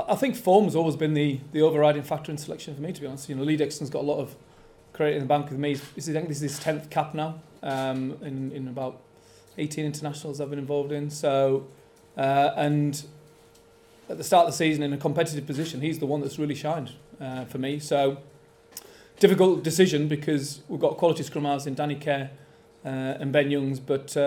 I think form has always been the overriding factor in selection for me, to be honest. Lee Dixon's got a lot of credit in the bank with me. I think this is his 10th cap now, in about 18 internationals I've been involved in. So, and at the start of the season in a competitive position, he's the one that's really shined for me. So, difficult decision because we've got quality scrum halves in Danny Kerr and Ben Youngs, but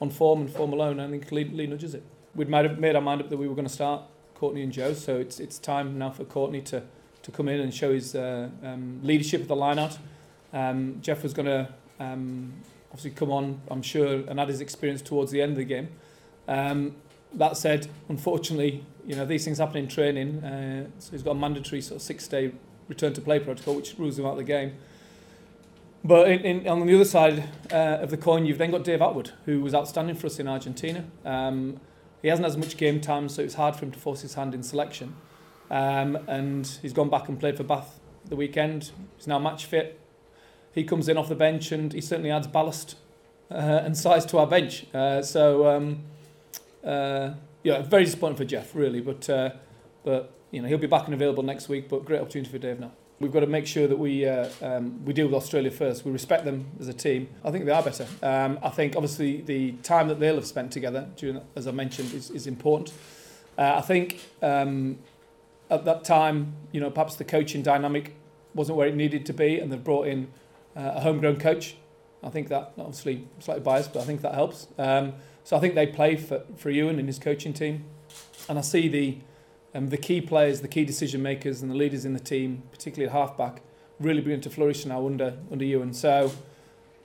on form and form alone, I think Lee nudges it. We'd made our mind up that we were going to start Courtney and Joe, so it's time now for Courtney to come in and show his leadership of the line-out. Jeff was going to obviously come on, I'm sure, and add his experience towards the end of the game. That said, unfortunately, these things happen in training, so he's got a mandatory sort of 6-day return to play protocol, which rules him out of the game. But on the other side of the coin, you've then got Dave Atwood, who was outstanding for us in Argentina. He hasn't as much game time, so it's hard for him to force his hand in selection. And he's gone back and played for Bath the weekend. He's now match fit. He comes in off the bench and he certainly adds ballast and size to our bench. Very disappointing for Jeff, really. But he'll be back and available next week. But great opportunity for Dave now. We've got to make sure that we deal with Australia first. We respect them as a team. I think they are better. I think obviously the time that they'll have spent together, as I mentioned, is important. I think at that time, perhaps the coaching dynamic wasn't where it needed to be, and they've brought in a homegrown coach. I think that, obviously slightly biased, but I think that helps. So I think they play for Ewan and his coaching team, and I see the key players, the key decision makers, and the leaders in the team, particularly at halfback, really beginning to flourish now under Ewan. So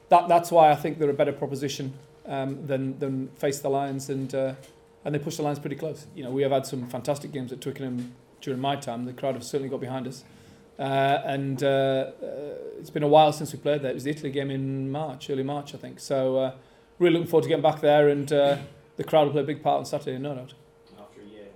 that's why I think they're a better proposition than face the Lions, and they push the Lions pretty close. We have had some fantastic games at Twickenham during my time. The crowd have certainly got behind us, and it's been a while since we played there. It was the Italy game in early March, I think. So really looking forward to getting back there, and the crowd will play a big part on Saturday, no doubt.